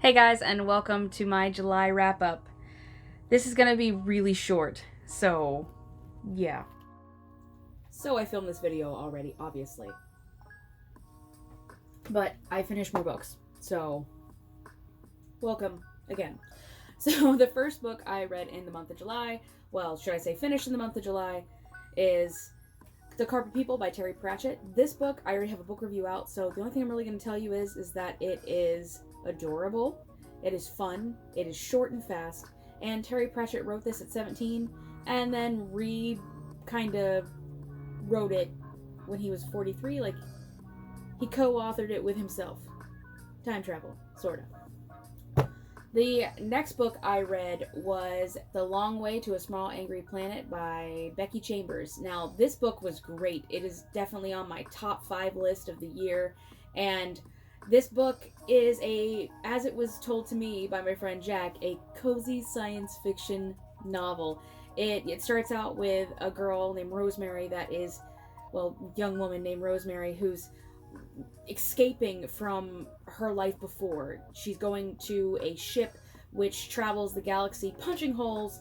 Hey guys, and welcome to my July wrap up. This is gonna be really short, so yeah. So I filmed this video already, obviously. But I finished more books, so welcome again. So the first book I read in the month of July, well, should I say finished in the month of July, is The Carpet People by Terry Pratchett. This book, I already have a book review out, so the only thing I'm really going to tell you is that it is adorable, it is fun, it is short and fast, and Terry Pratchett wrote this at 17, and then kind of wrote it when he was 43, like, he co-authored it with himself. Time travel, sort of. The next book I read was The Long Way to a Small Angry Planet by Becky Chambers. Now, this book was great. It is definitely on my top 5 list of the year, and this book is as it was told to me by my friend Jack, a cozy science fiction novel. It starts out with a girl named Rosemary young woman named Rosemary who's escaping from her life before. She's going to a ship which travels the galaxy, punching holes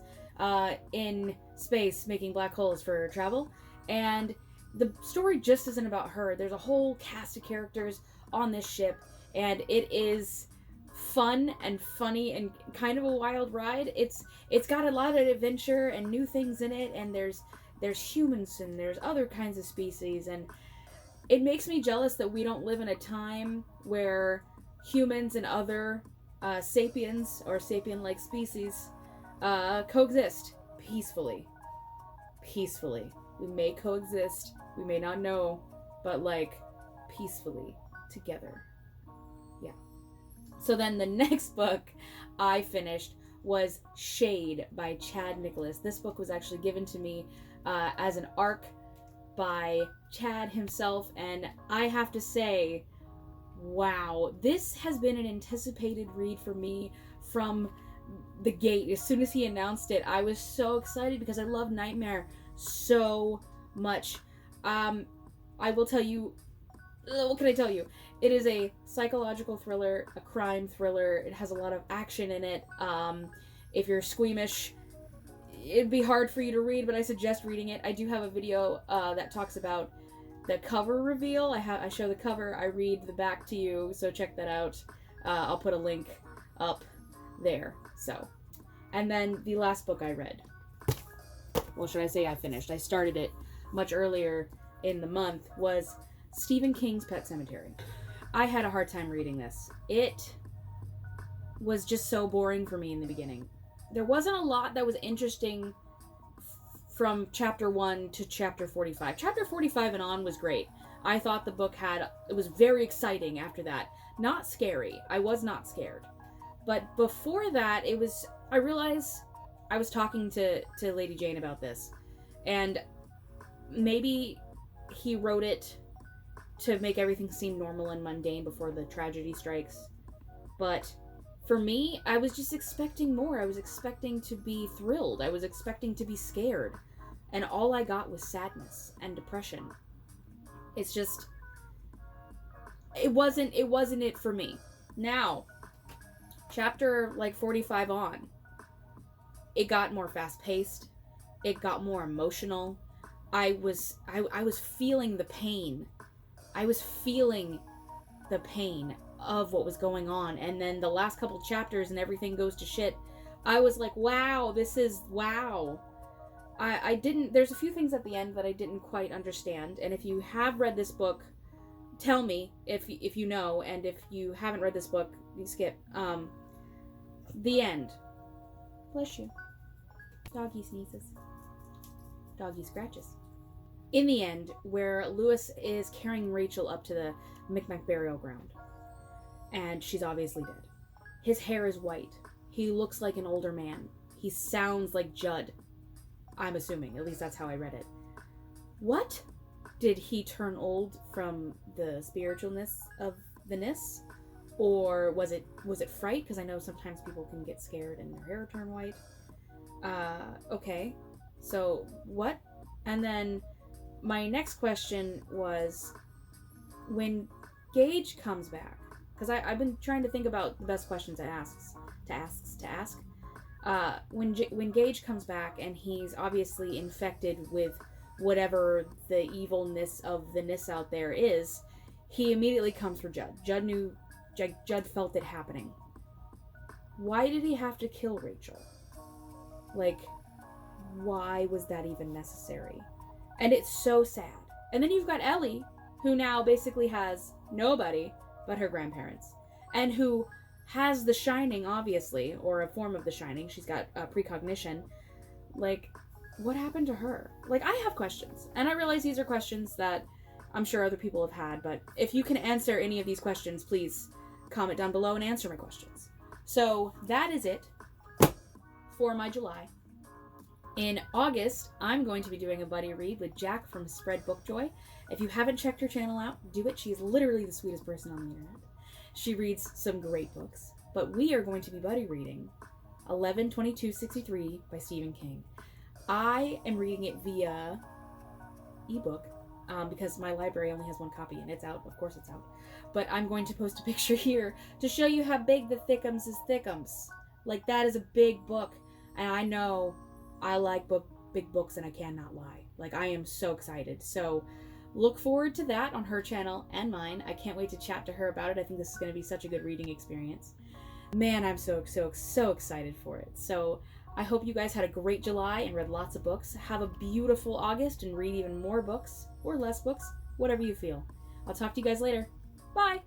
in space, making black holes for travel. And the story just isn't about her. There's a whole cast of characters on this ship, and it is fun and funny and kind of a wild ride. It's got a lot of adventure and new things in it, and there's humans and there's other kinds of species, and it makes me jealous that we don't live in a time where humans and other sapiens or sapien-like species coexist peacefully. Peacefully. We may coexist, we may not know, but peacefully together. Yeah. So then the next book I finished was Shade by Chad Nicholas. This book was actually given to me as an ARC by Chad himself, and I have to say, wow, this has been an anticipated read for me from the gate. As soon as he announced it, I was so excited because I love Nightmare so much. I will tell you, what can I tell you? It is a psychological thriller, a crime thriller. It has a lot of action in it. If you're squeamish, it'd be hard for you to read, but I suggest reading it. I do have a video that talks about the cover reveal. I show the cover, I read the back to you, so check that out. I'll put a link up there. So, and then the last book I read, well, should I say I finished? I started it much earlier in the month, was Stephen King's Pet Sematary. I had a hard time reading this. It was just so boring for me in the beginning. There wasn't a lot that was interesting from chapter 1 to chapter 45. Chapter 45 and on was great. I thought the book it was very exciting after that. Not scary. I was not scared. But before that, I realized I was talking to Lady Jane about this, and maybe he wrote it to make everything seem normal and mundane before the tragedy strikes. But for me, I was just expecting more. I was expecting to be thrilled. I was expecting to be scared. And all I got was sadness and depression. It's just, it wasn't it for me. Now, chapter 45 on, it got more fast-paced. It got more emotional. I was feeling the pain. I was feeling the pain of what was going on, and then the last couple chapters and everything goes to shit. I was like, wow, wow. There's a few things at the end that I didn't quite understand, and if you have read this book, tell me if you know, and if you haven't read this book, you skip. The end. Bless you. Doggy sneezes. Doggy scratches. In the end, where Lewis is carrying Rachel up to the Micmac burial ground, and she's obviously dead. His hair is white. He looks like an older man. He sounds like Judd. I'm assuming. At least that's how I read it. What? Did he turn old from the spiritualness of the ness? Or was it fright? Because I know sometimes people can get scared and their hair turn white. Okay. So, what? And then my next question was, when Gage comes back, because I've been trying to think about the best questions to ask. When Gage comes back and he's obviously infected with whatever the evilness of the Nis out there is, he immediately comes for Judd. Judd felt it happening. Why did he have to kill Rachel? Like, why was that even necessary? And it's so sad. And then you've got Ellie, who now basically has nobody but her grandparents, and who has the Shining, obviously, or a form of the Shining. She's got precognition. Like, what happened to her? Like, I have questions, and I realize these are questions that I'm sure other people have had, but if you can answer any of these questions, please comment down below and answer my questions. So that is it for my July. In August, I'm going to be doing a buddy read with Jack from Spread Bookjoy. If you haven't checked her channel out, do it. She's literally the sweetest person on the internet. She reads some great books. But we are going to be buddy reading 11/22/63 by Stephen King. I am reading it via ebook because my library only has one copy and it's out. Of course it's out. But I'm going to post a picture here to show you how big the thickums is thickums. Like, that is a big book. And I know I like big books and I cannot lie. Like, I am so excited. So look forward to that on her channel and mine. I can't wait to chat to her about it. I think this is going to be such a good reading experience. Man, I'm so excited for it. So I hope you guys had a great July and read lots of books. Have a beautiful August and read even more books or less books, whatever you feel. I'll talk to you guys later. Bye!